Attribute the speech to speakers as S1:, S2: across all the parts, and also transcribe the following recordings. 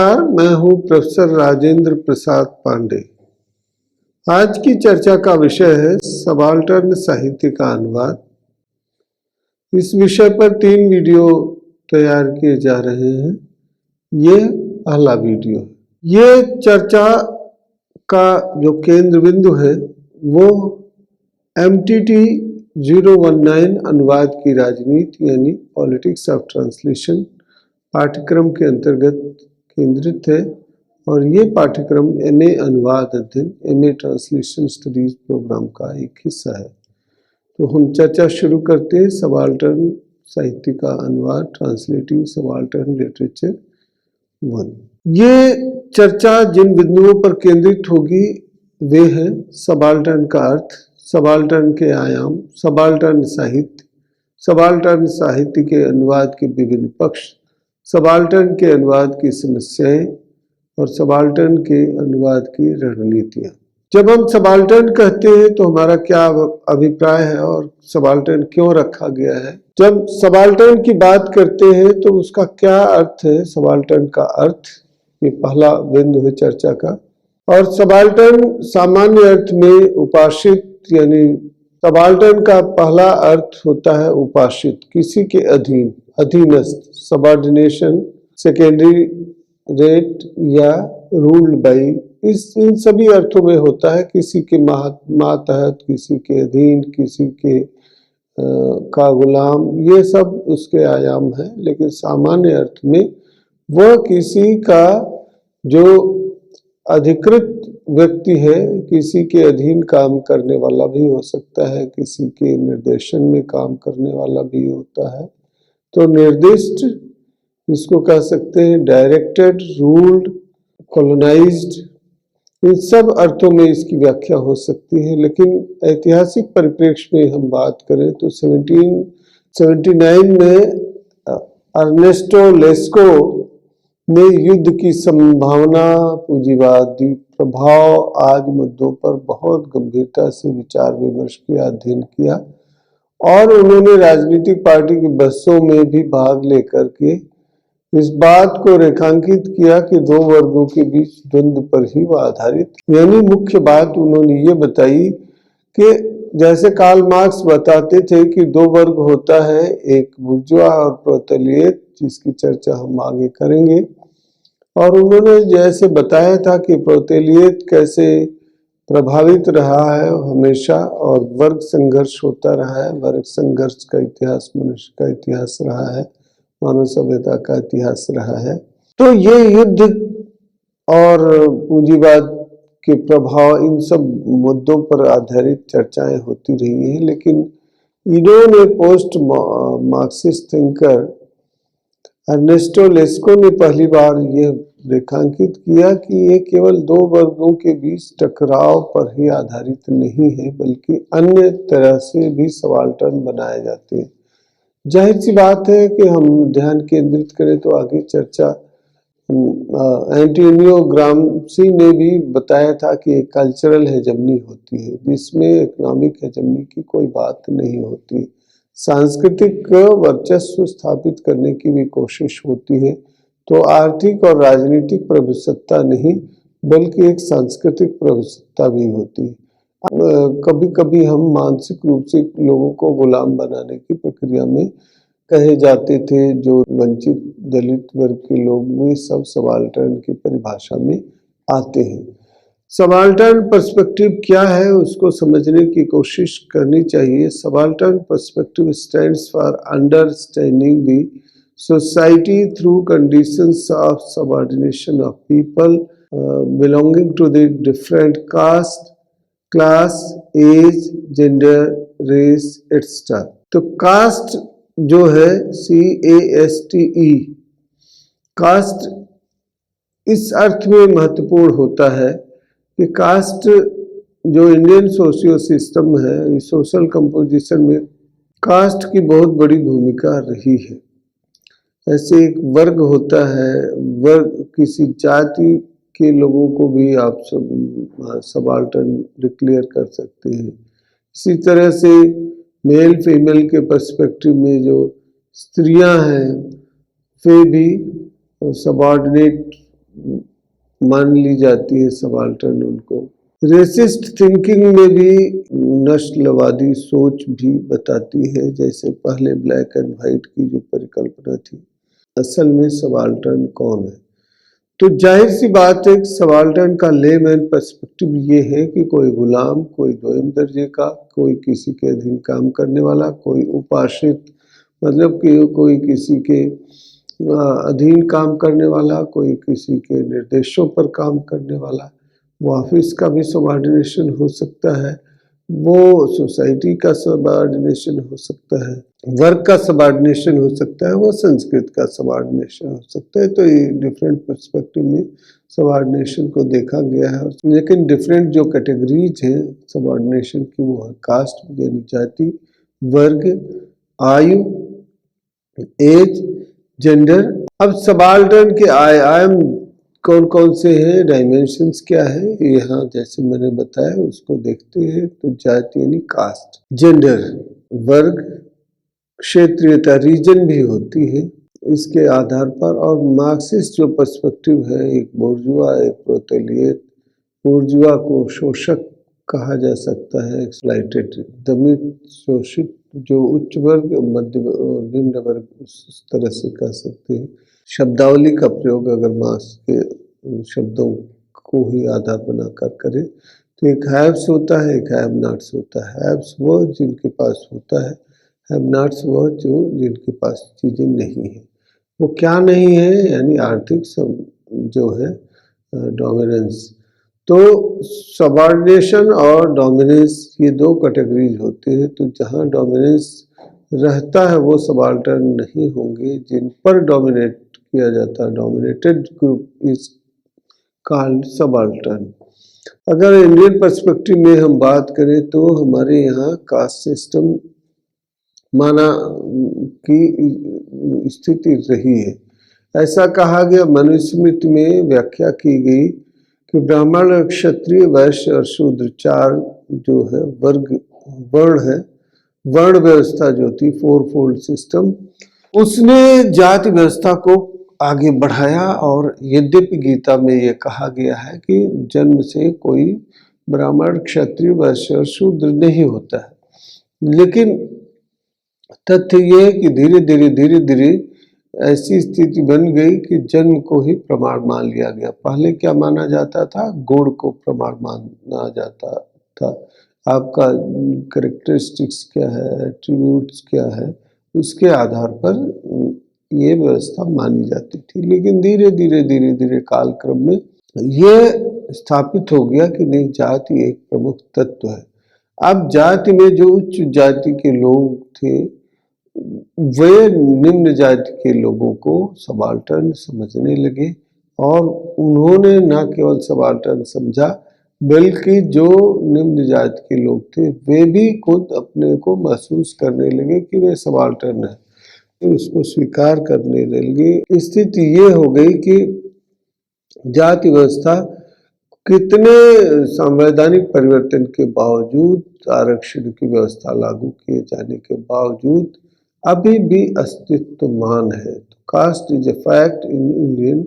S1: मैं हूं प्रोफेसर राजेंद्र प्रसाद पांडे। आज की चर्चा का विषय है सबाल्टर्न साहित्य का अनुवाद। इस विषय पर 3 वीडियो तैयार किए जा रहे हैं। ये पहला वीडियो है। ये चर्चा का जो केंद्र बिंदु है वो MTT 019 अनुवाद की राजनीति यानी पॉलिटिक्स ऑफ ट्रांसलेशन पाठ्यक्रम के अंतर्गत केंद्रित है और ये पाठ्यक्रम MA अनुवाद अध्ययन MA ट्रांसलेशन स्टडीज प्रोग्राम का एक हिस्सा है। तो हम चर्चा शुरू करते हैं सबाल्टर्न साहित्य का अनुवाद, ट्रांसलेटिंग सबाल्टर्न लिटरेचर 1। ये चर्चा जिन बिंदुओं पर केंद्रित होगी वे हैं सबाल्टर्न का अर्थ, सबाल्टर्न के आयाम, सबाल्टर्न साहित्य के अनुवाद के विभिन्न पक्ष, सबाल्टर्न के अनुवाद की समस्याएं और सबाल्टर्न के अनुवाद की रणनीतियां। जब हम सबाल्टर्न कहते हैं तो हमारा क्या अभिप्राय है और सबाल्टर्न क्यों रखा गया है? जब सबाल्टर्न की बात करते हैं तो उसका क्या अर्थ है? सबाल्टर्न का अर्थ, ये पहला बिंदु है चर्चा का। और सबाल्टर्न सामान्य अर्थ में उपासित, यानी सबाल्टर्न का पहला अर्थ होता है उपासित, किसी के अधीन, अधीनस्थ, सबऑर्डिनेशन, सेकेंडरी रेट या रूल्ड बाई, इन सभी अर्थों में होता है। किसी के मातहत, किसी के अधीन, किसी के का गुलाम, ये सब उसके आयाम है। लेकिन सामान्य अर्थ में वह किसी का जो अधिकृत व्यक्ति है, किसी के अधीन काम करने वाला भी हो सकता है, किसी के निर्देशन में काम करने वाला भी होता है। तो निर्दिष्ट, इसको कह सकते हैं डायरेक्टेड, रूल्ड, कॉलोनाइज्ड, इन सब अर्थों में इसकी व्याख्या हो सकती है। लेकिन ऐतिहासिक परिप्रेक्ष्य में हम बात करें तो 1779 में अर्नेस्टो लेस्को ने युद्ध की संभावना, पूंजीवादी प्रभाव आदि मुद्दों पर बहुत गंभीरता से विचार विमर्श किया, अध्ययन किया और उन्होंने राजनीतिक पार्टी की बहसों में भी भाग लेकर के इस बात को रेखांकित किया कि 2 वर्गों के बीच द्वंद्व पर ही वह आधारित। यानी मुख्य बात उन्होंने ये बताई कि जैसे कार्ल मार्क्स बताते थे कि 2 वर्ग होता है, एक बुर्जुआ और प्रोलेटारिएट, जिसकी चर्चा हम आगे करेंगे। और उन्होंने जैसे बताया था कि प्रोलेटारिएट कैसे प्रभावित रहा है हमेशा और वर्ग संघर्ष होता रहा है। वर्ग संघर्ष का इतिहास मनुष्य का इतिहास रहा है, मानव सभ्यता का इतिहास रहा है। तो ये युद्ध और पूंजीवाद के प्रभाव, इन सब मुद्दों पर आधारित चर्चाएं होती रही हैं। लेकिन इन्होंने post Marxist thinker Ernesto LESCO ने पहली बार ये रेखांकित किया कि ये केवल 2 वर्गों के बीच टकराव पर ही आधारित नहीं है, बल्कि अन्य तरह से भी सबाल्टर्न बनाए जाते हैं। जाहिर सी बात है कि हम ध्यान केंद्रित करें तो आगे चर्चा, एंटोनियो ग्राम्सी ने भी बताया था कि एक कल्चरल हेजेमनी होती है जिसमें इकोनॉमिक हेजेमनी की कोई बात नहीं होती। सांस्कृतिक वर्चस्व स्थापित करने की भी कोशिश होती है। तो आर्थिक और राजनीतिक प्रभुसत्ता नहीं, बल्कि एक सांस्कृतिक प्रभुसत्ता भी होती है। कभी कभी हम मानसिक रूप से लोगों को गुलाम बनाने की प्रक्रिया में कहे जाते थे। जो वंचित दलित वर्ग के लोग, वे सब सबाल्टर्न की परिभाषा में आते हैं। सबाल्टर्न पर्सपेक्टिव क्या है उसको समझने की कोशिश करनी चाहिए। Subaltern perspective stands for understanding the society through conditions of subordination of people belonging to the different caste, class, age, gender, race etcetera. तो कास्ट जो है CASTE, कास्ट इस अर्थ में महत्वपूर्ण होता है कि कास्ट जो इंडियन सोशियो सिस्टम है, इस सोशल कंपोजिशन में कास्ट की बहुत बड़ी भूमिका रही है। ऐसे एक वर्ग होता है, वर्ग किसी जाति के लोगों को भी आप सबाल्टर्न डिक्लेयर कर सकते हैं। इसी तरह से मेल फीमेल के पर्सपेक्टिव में जो स्त्रियां हैं वे भी सबऑर्डिनेट मान ली जाती है सबाल्टर्न उनको। रेसिस्ट थिंकिंग में भी नस्लवादी सोच भी बताती है, जैसे पहले ब्लैक एंड वाइट की जो परिकल्पना थी, असल में सबाल्टर्न कौन है। तो जाहिर सी बात है, सबाल्टर्न का लेमैन पर्सपेक्टिव ये है कि कोई गुलाम, कोई दोयम दर्जे का, कोई किसी के अधीन काम करने वाला, कोई उपाश्रित मतलब कि कोई किसी के अधीन काम करने वाला, कोई किसी के निर्देशों पर काम करने वाला। वो ऑफिस का भी सबऑर्डिनेशन हो सकता है, वो सोसाइटी का सबऑर्डिनेशन हो सकता है, वर्क का सबऑर्डिनेशन हो सकता है, वो संस्कृत का सबऑर्डिनेशन हो सकता है। तो ये डिफरेंट पर्सपेक्टिव में सबऑर्डिनेशन को देखा गया है। लेकिन डिफरेंट जो कैटेगरीज हैं सबऑर्डिनेशन की, वो है कास्ट यानी जाति, वर्ग, आयु, एज, जेंडर। अब सबाल्टर्न के आयाम कौन कौन से हैं, डायमेंशंस क्या है, यहाँ जैसे मैंने बताया उसको देखते हैं। तो जाति यानी कास्ट, जेंडर वर्ग, क्षेत्रीयता रीजन भी होती है इसके आधार पर। और मार्क्सिस्ट जो पर्सपेक्टिव है, एक बोर्जुआ, एक प्रोलेटारिएट। बोर्जुआ को शोषक कहा जा सकता है, एक्सप्लॉइटेड, दमित, शोषित, जो उच्च वर्ग, मध्य निम्न वर्ग, उस तरह से कह सकते हैं। शब्दावली का प्रयोग अगर मार्क्स के शब्दों को ही आधार बनाकर करें तो एक हैव्स होता है, एक हैव नॉट्स होता है। हैव्स वो जिनके पास होता है, हैव नॉट्स वो जो जिनके पास चीज़ें नहीं है। वो क्या नहीं है, यानी आर्थिक जो है डोमिनेंस। तो सबऑर्डिनेशन और डोमिनेंस ये दो कैटेगरीज होते हैं। तो जहाँ डोमिनेंस रहता है वो सबाल्टर्न नहीं होंगे, जिन पर डोमिनेट किया जाता है, dominated group is called subaltern. अगर इंडियन पर्सपेक्टिव में हम बात करें तो हमारे यहाँ कास्ट सिस्टम माना की स्थिति रही है। ऐसा कहा गया, मनुस्मृति में व्याख्या की गई कि ब्राह्मण, क्षत्रिय, वैश्य और शूद्र चार जो है वर्ग, वर्ण है, वर्ण व्यवस्था जो थी, फोर फोल्ड सिस्टम, उसने जाति व्यवस्था को आगे बढ़ाया। और यद्यपि गीता में ये कहा गया है कि जन्म से कोई ब्राह्मण, क्षत्रिय, वैश्य और शूद्र नहीं होता है, लेकिन तथ्य ये है कि धीरे धीरे ऐसी स्थिति बन गई कि जन्म को ही प्रमाण मान लिया गया। पहले क्या माना जाता था, गुण को प्रमाण माना जाता था। आपका करेक्टरिस्टिक्स क्या है, एट्रीब्यूट्स क्या है, उसके आधार पर ये व्यवस्था मानी जाती थी। लेकिन धीरे धीरे कालक्रम में ये स्थापित हो गया कि नहीं, जाति एक प्रमुख तत्व है। अब जाति में जो उच्च जाति के लोग थे, वे निम्न जाति के लोगों को सबाल्टर्न समझने लगे। और उन्होंने न केवल सबाल्टर्न समझा, बल्कि जो निम्न जाति के लोग थे वे भी खुद अपने को महसूस करने लगे कि वे सबाल्टर्न है, तो उसको स्वीकार करने लगे। स्थिति ये हो गई कि जाति व्यवस्था कितने संवैधानिक परिवर्तन के बावजूद, आरक्षण की व्यवस्था लागू किए जाने के बावजूद अभी भी अस्तित्वमान है। तो caste is a fact in Indian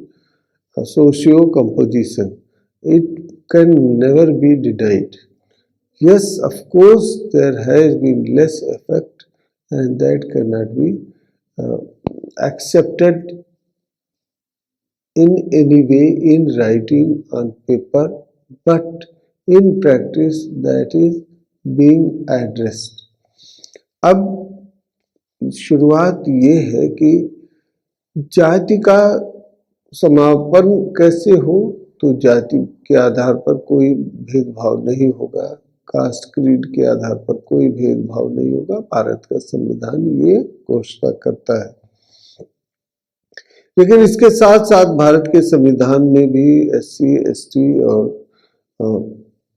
S1: socio composition, it can never be denied. Yes, of course, there has been less effect, and that cannot be accepted in any way in writing on paper, but in practice that is being addressed. अब शुरुआत ये है कि जाति का समापन कैसे हो, तो जाति के आधार पर कोई भेदभाव नहीं होगा, कास्ट क्रीड के आधार पर कोई भेदभाव नहीं होगा। भारत का संविधान ये घोषणा करता है। लेकिन इसके साथ साथ भारत के संविधान में भी SC, ST और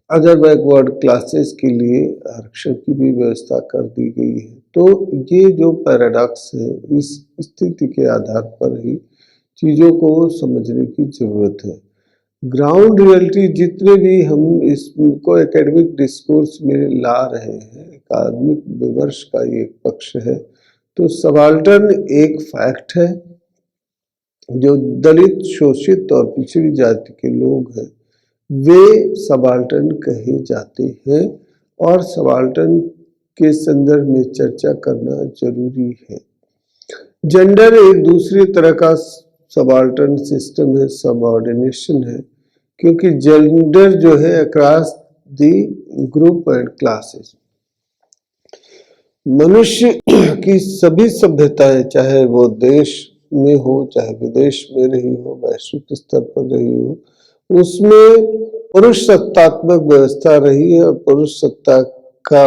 S1: अदर बैकवर्ड क्लासेस के लिए आरक्षण की भी व्यवस्था कर दी गई है। तो ये जो पैराडॉक्स है, इस स्थिति के आधार पर ही चीज़ों को समझने की जरूरत है। ग्राउंड रियलिटी जितने भी हम इसको एकेडमिक डिस्कोर्स में ला रहे हैं, अकादमिक विमर्श का ये एक पक्ष है। तो सबाल्टर्न एक फैक्ट है, जो दलित, शोषित और पिछड़ी जाति के लोग हैं वे सबाल्टर्न कहे जाते हैं और सबाल्टर्न के संदर्भ में चर्चा करना जरूरी है। जेंडर एक दूसरी तरह का सबाल्टर्न सिस्टम है, सबऑर्डिनेशन है, क्योंकि जेंडर जो है across the group and classes. मनुष्य की सभी सभ्यताएं, चाहे वो देश में हो चाहे विदेश में रही हो, वैश्विक स्तर पर रही हो, उसमें पुरुष सत्तात्मक व्यवस्था रही है और पुरुष सत्ता का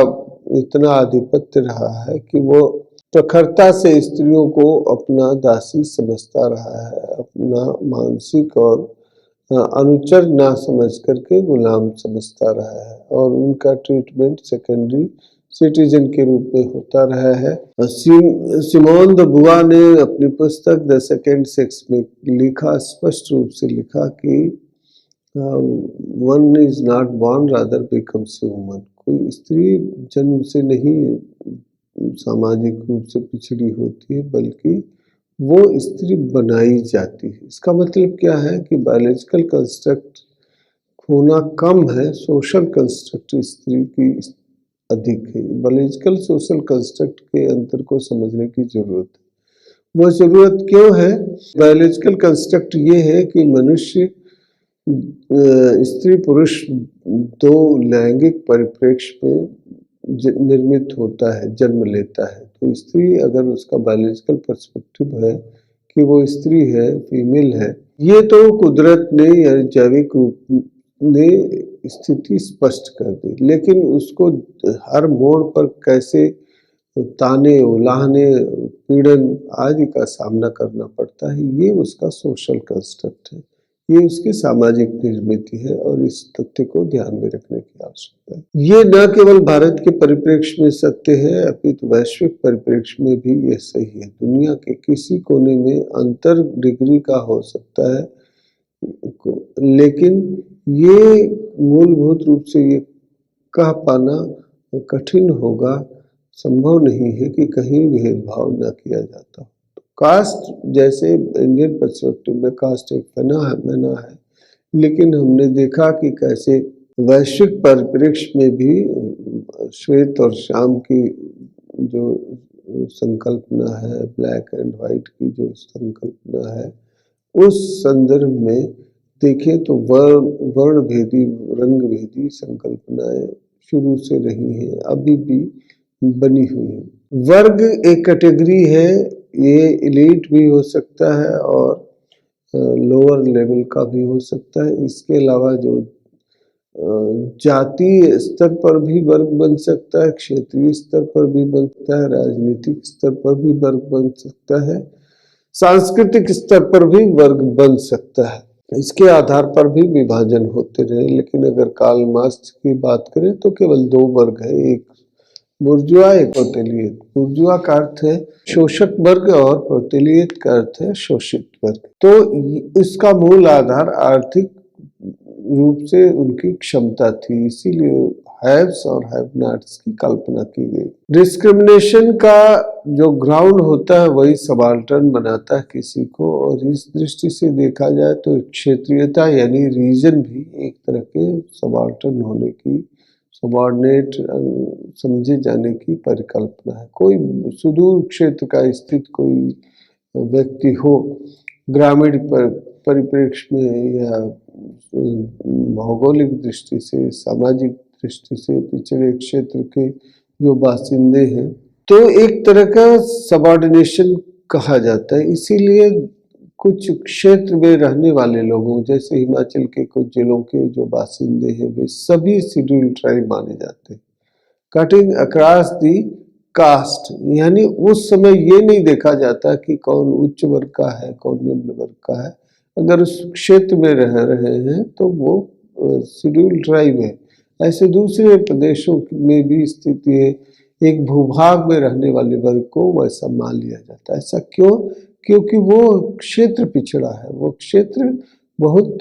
S1: इतना आधिपत्य रहा है कि वो प्रखरता से स्त्रियों को अपना दासी समझता रहा है, अपना मानसिक और अनुचर ना समझ करके गुलाम समझता रहा है और उनका ट्रीटमेंट सेकेंडरी सिटीजन के रूप में होता रहा है। सिमोन द बुआ ने अपनी पुस्तक द सेकेंड सेक्स में लिखा, स्पष्ट रूप से लिखा कि one is not born rather becomes a woman. कोई स्त्री जन्म से नहीं सामाजिक रूप से पिछड़ी होती है, बल्कि वो स्त्री बनाई जाती है। इसका मतलब क्या है कि बायोलॉजिकल कंस्ट्रक्ट होना कम है, सोशल कंस्ट्रक्ट स्त्री की अधिक है। बायोलॉजिकल सोशल कंस्ट्रक्ट के अंतर को समझने की जरूरत है। वो जरूरत क्यों है? बायोलॉजिकल कंस्ट्रक्ट ये है कि मनुष्य स्त्री पुरुष दो लैंगिक परिप्रेक्ष्य में निर्मित होता है, जन्म लेता है। तो स्त्री अगर उसका बायोलॉजिकल पर्सपेक्टिव है कि वो स्त्री है, फीमेल है, ये तो कुदरत ने या जैविक रूप ने स्थिति स्पष्ट कर दी, लेकिन उसको हर मोड़ पर कैसे ताने, उलाहने, पीड़न आदि का सामना करना पड़ता है, ये उसका सोशल कंस्ट्रक्ट है, ये उसकी सामाजिक निर्मित है और इस तथ्य को ध्यान में रखने की आवश्यकता है। ये न केवल भारत के परिप्रेक्ष्य में सत्य है, अपितु वैश्विक परिप्रेक्ष्य में भी यह सही है। दुनिया के किसी कोने में अंतर डिग्री का हो सकता है, लेकिन ये मूलभूत रूप से ये कह पाना कठिन होगा, संभव नहीं है कि कहीं भेदभाव न किया जाता। कास्ट जैसे इंडियन पर्सपेक्टिव में कास्ट एक फेनोमेना है, लेकिन हमने देखा कि कैसे वैश्विक परिप्रेक्ष्य में भी श्वेत और श्याम की जो संकल्पना है, ब्लैक एंड व्हाइट की जो संकल्पना है, उस संदर्भ में देखें तो वर्ण भेदी, रंग भेदी संकल्पनाएं शुरू से रही हैं, अभी भी बनी हुई हैं। वर्ग एक कैटेगरी है, ये एलीट भी हो सकता है और लोअर लेवल का भी हो सकता है। इसके अलावा जो जातीय स्तर पर भी वर्ग बन सकता है, क्षेत्रीय स्तर पर भी बन सकता है, राजनीतिक स्तर पर भी वर्ग बन सकता है, सांस्कृतिक स्तर पर भी वर्ग बन सकता है। इसके आधार पर भी विभाजन होते रहे, लेकिन अगर कार्ल मार्क्स की बात करें तो केवल दो वर्ग है, एक बुर्जुआ, एक प्रोलेटारिएट। बुर्जुआ का अर्थ है शोषक वर्ग और प्रोलेटारिएट का अर्थ है शोषित वर्ग। तो इसका मूल आधार आर्थिक रूप से उनकी क्षमता थी, इसीलिए हैव्स और हैव नॉट्स की कल्पना की गई। डिस्क्रिमिनेशन का जो ग्राउंड होता है वही सबाल्टर्न बनाता है किसी को, और इस दृष्टि से देखा जाए तो क्षेत्रीयता यानी रीजन भी एक तरह के सबाल्टर्न होने की, सबऑर्डिनेट समझे जाने की परिकल्पना है। कोई सुदूर क्षेत्र का स्थित कोई व्यक्ति हो, ग्रामीण परिप्रेक्ष्य में या भौगोलिक दृष्टि से, सामाजिक दृष्टि से पिछड़े क्षेत्र के जो बासिंदे हैं, तो एक तरह का सबऑर्डिनेशन कहा जाता है। इसीलिए कुछ क्षेत्र में रहने वाले लोगों, जैसे हिमाचल के कुछ जिलों के जो बासिंदे हैं, वे सभी शेड्यूल ट्राइब माने जाते हैं। कटिंग अक्रॉस दी कास्ट, यानी उस समय ये नहीं देखा जाता कि कौन उच्च वर्ग का है, कौन निम्न वर्ग का है। अगर उस क्षेत्र में रह रहे हैं तो वो शेड्यूल ट्राइब है। ऐसे दूसरे प्रदेशों में भी स्थिति है, एक भूभाग में रहने वाले वर्ग को वैसा मान लिया जाता है। ऐसा क्यों? क्योंकि वो क्षेत्र पिछड़ा है, वो क्षेत्र बहुत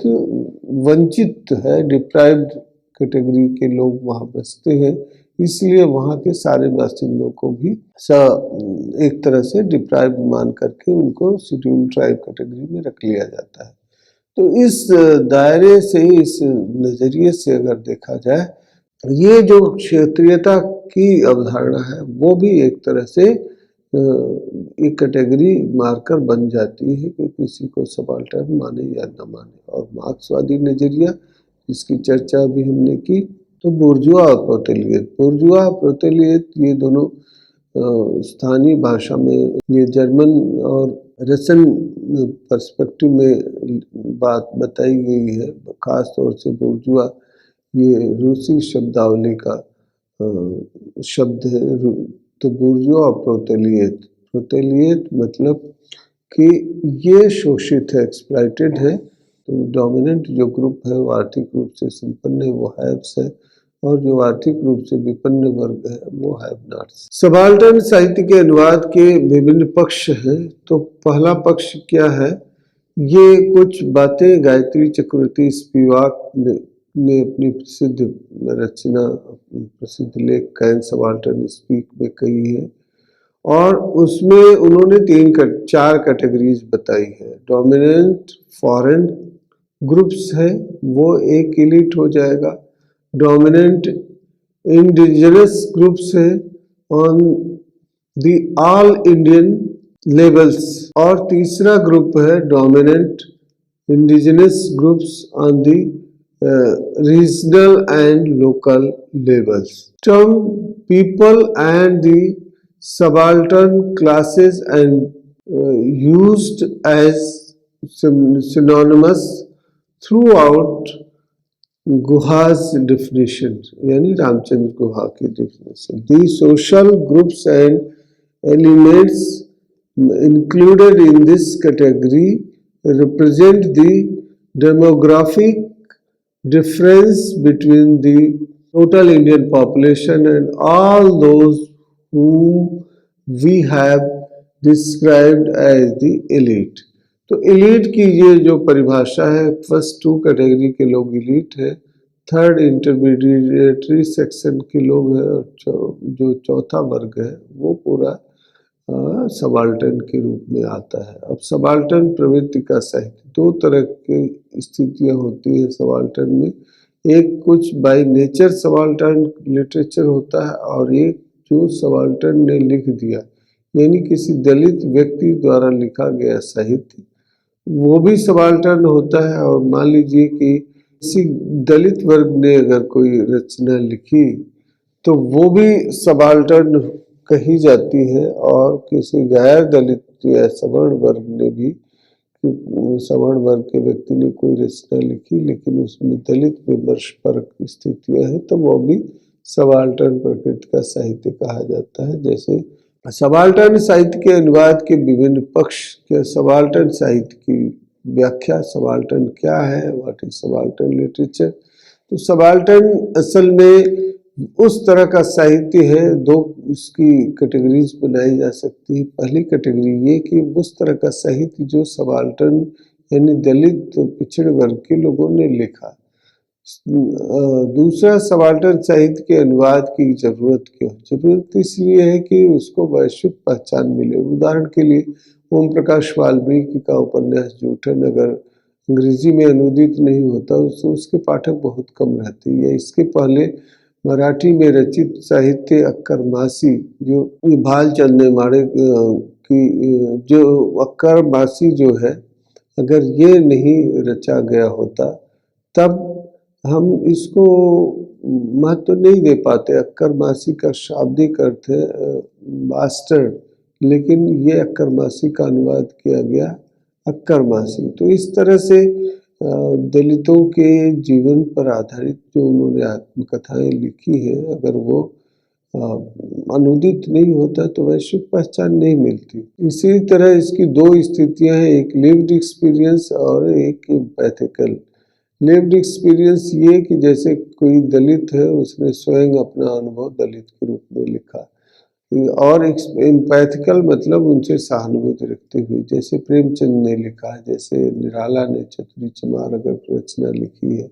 S1: वंचित है, डिप्राइव्ड कैटेगरी के लोग वहाँ बसते हैं, इसलिए वहाँ के सारे बासिंदों को भी एक तरह से डिप्राइव्ड मान करके उनको शेड्यूल ट्राइब कैटेगरी में रख लिया जाता है। तो इस दायरे से, इस नज़रिए से अगर देखा जाए, ये जो क्षेत्रीयता की अवधारणा है वो भी एक तरह से एक कैटेगरी मार्कर बन जाती है कि किसी को सबाल्टर्न माने या न माने। और मार्क्सवादी नज़रिया, इसकी चर्चा भी हमने की, तो बुर्जुआ और प्रोलेटारिएट, बुर्जुआ प्रोलेटारिएट ये दोनों स्थानीय भाषा में, ये जर्मन और रशियन पर्सपेक्टिव में बात बताई गई है। खास तौर से बुर्जुआ ये रूसी शब्दावली का शब्द है। तो बुर्जुआ और प्रोलेटारिएट, प्रोलेटारिएट मतलब कि ये शोषित है, एक्सप्लॉइटेड है। तो डोमिनेंट जो ग्रुप है वो आर्थिक रूप से संपन्न है, वो हैव्स है, और जो आर्थिक रूप से विपन्न वर्ग है वो हैव नॉट्स। सबाल्टर्न साहित्य के अनुवाद के विभिन्न पक्ष हैं। तो पहला पक्ष क्या है? ये कुछ बातें गायत्री चक्रवर्ती स्पिवाक ने अपनी प्रसिद्ध रचना, प्रसिद्ध लेख कैन सबाल्टर्न स्पीक में कही है, और उसमें उन्होंने 4 कैटेगरीज बताई है। डोमिनेंट फॉरेन ग्रुप्स है, वो एक एलिट हो जाएगा। डोमिनेंट इंडिजिनस ग्रुप्स है on the all Indian levels, और तीसरा ग्रुप है dominant indigenous groups on the regional and local levels. Term people and the subaltern classes and used as synonymous throughout गुहा's definition, यानी रामचंद्र गुहा की definition. The social groups and elements included in this category represent the demographic difference between the total Indian population and all those whom we have described as the elite. तो elite की ये जो परिभाषा है, first 2 category के लोग elite है, third intermediary section के लोग हैं, और जो चौथा वर्ग है वो पूरा सबाल्टर्न के रूप में आता है। अब सबाल्टर्न प्रवृत्ति का साहित्य, 2 तरह की स्थितियां होती है सबाल्टर्न में। एक कुछ बाय नेचर सबाल्टर्न लिटरेचर होता है, और एक जो सबाल्टर्न ने लिख दिया, यानी किसी दलित व्यक्ति द्वारा लिखा गया साहित्य, वो भी सबाल्टर्न होता है। और मान लीजिए कि किसी दलित वर्ग ने अगर कोई रचना लिखी तो वो भी सबाल्टर्न कही जाती है। और किसी गैर दलित या सवर्ण वर्ग ने भी, सवर्ण वर्ग के व्यक्ति ने कोई रचना लिखी लेकिन उसमें दलित विमर्श पर स्थितियां हैं, तो वो भी सबाल्टर्न प्रकृति का साहित्य कहा जाता है। जैसे सबाल्टर्न साहित्य के अनुवाद के विभिन्न पक्ष के, सबाल्टर्न साहित्य की व्याख्या, सबाल्टर्न क्या है, व्हाट इज सबाल्टर्न लिटरेचर। तो सबाल्टर्न असल में उस तरह का साहित्य है, 2 इसकी कैटेगरीज बनाई जा सकती है। पहली कैटेगरी ये कि उस तरह का साहित्य जो सबाल्टर्न यानी दलित पिछड़े वर्ग के लोगों ने लिखा। दूसरा, सबाल्टर्न साहित्य के अनुवाद की जरूरत क्यों? जरूरत इसलिए है कि उसको वैश्विक पहचान मिले। उदाहरण के लिए ओम प्रकाश वाल्मीकि का उपन्यास जूठन अगर अंग्रेजी में अनुदित नहीं होता तो उसके पाठक बहुत कम रहते हैं। या इसके पहले मराठी में रचित साहित्य अक्कर मासी, जो भालचंद नेमाड़े की, जो अक्कर मासी जो है, अगर ये नहीं रचा गया होता तब हम इसको महत्व नहीं दे पाते। अक्कर मासी का शाब्दिक अर्थ है बास्टर्ड, लेकिन ये अक्कर मासी का अनुवाद किया गया अक्कर मासी। तो इस तरह से दलितों के जीवन पर आधारित जो उन्होंने आत्मकथाएं लिखी है, अगर वो अनुदित नहीं होता तो वैश्विक पहचान नहीं मिलती। इसी तरह इसकी 2 स्थितियां हैं, एक लिव्ड एक्सपीरियंस और एक एम्पैथिकल। लिव्ड एक्सपीरियंस ये कि जैसे कोई दलित है, उसने स्वयं अपना अनुभव दलित के रूप में लिखा, और एम्पैथिकल मतलब उनसे सहानुभूति रखते हुए, जैसे प्रेमचंद ने लिखा है, जैसे निराला ने चतुरी चमार अगर रचना लिखी है,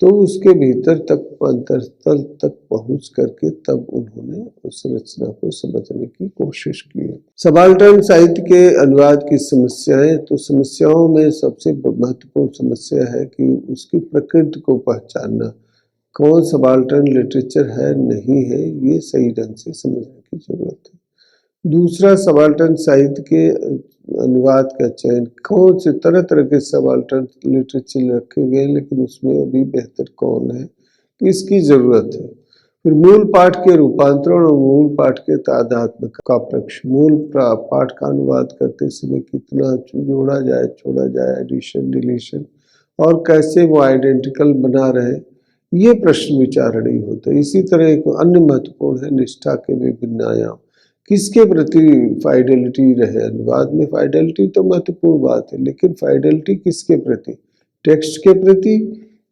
S1: तो उसके भीतर तक अंतरतल तक पहुंच करके तब उन्होंने उस रचना को समझने की कोशिश की है। सबाल्टर्न साहित्य के अनुवाद की समस्याएं, तो समस्याओं में सबसे महत्वपूर्ण समस्या है कि उसकी प्रकृति को पहचानना, कौन सबाल्टर्न लिटरेचर है नहीं है, ये सही ढंग से समझने की जरूरत है। दूसरा, सबाल्टर्न साहित्य के अनुवाद का चयन, कौन से तरह तरह के सबाल्टर्न लिटरेचर रखे गए, लेकिन उसमें अभी बेहतर कौन है, इसकी जरूरत है। फिर मूल पाठ के रूपांतरण और मूल पाठ के तादात्म्य का प्रश्न, मूल पाठ का अनुवाद करते समय कितना जोड़ा जाए, छोड़ा जाए, एडिशन डिलीशन, और कैसे वो आइडेंटिकल बना रहे, ये प्रश्न विचारणीय होते हैं। इसी तरह एक अन्य महत्वपूर्ण है निष्ठा के विभिन्न आयाम, किसके प्रति फाइडेलिटी रहे। अनुवाद में फाइडेलिटी तो महत्वपूर्ण बात है, लेकिन फाइडेलिटी किसके प्रति, टेक्स्ट के प्रति,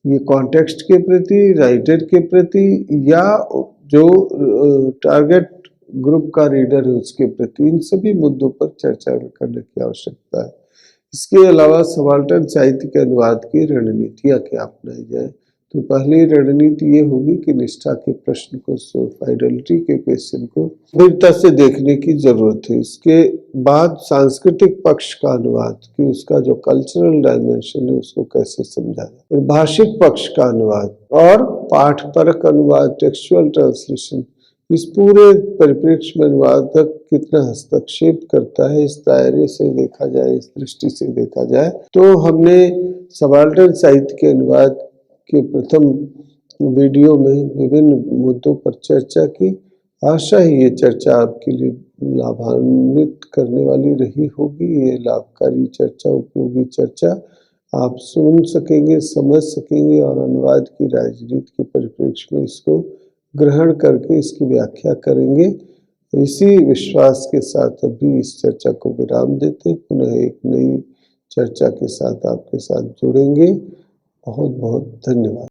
S1: ये कॉन्टेक्स्ट के प्रति, राइटर के प्रति, या जो टारगेट ग्रुप का रीडर है उसके प्रति, इन सभी मुद्दों पर चर्चा करने की आवश्यकता है। इसके अलावा सबाल्टर्न साहित्य के अनुवाद की रणनीतियाँ क्या अपनाई जाए, तो पहली रणनीति ये होगी कि निष्ठा के प्रश्न को, फाइडेलिटी के क्वेश्चन को गंभीरता से देखने की जरूरत है। इसके बाद सांस्कृतिक पक्ष का अनुवाद, कि उसका जो कल्चरल डायमेंशन है उसको कैसे समझा जाए, और भाषिक पक्ष का अनुवाद और पाठपरक अनुवाद, टेक्सचुअल ट्रांसलेशन, इस पूरे परिप्रेक्ष्य में अनुवादक कितना हस्तक्षेप करता है, इस दायरे से देखा जाए, इस दृष्टि से देखा जाए, तो हमने सबाल्टर्न साहित्य के अनुवाद के प्रथम वीडियो में विभिन्न मुद्दों पर चर्चा की। आशा है ये चर्चा आपके लिए लाभान्वित करने वाली रही होगी। ये लाभकारी चर्चा, उपयोगी चर्चा आप सुन सकेंगे, समझ सकेंगे और अनुवाद की राजनीति के परिप्रेक्ष्य में इसको ग्रहण करके इसकी व्याख्या करेंगे। इसी विश्वास के साथ अभी इस चर्चा को विराम देते, पुनः एक नई चर्चा के साथ आपके साथ जुड़ेंगे। बहुत बहुत धन्यवाद।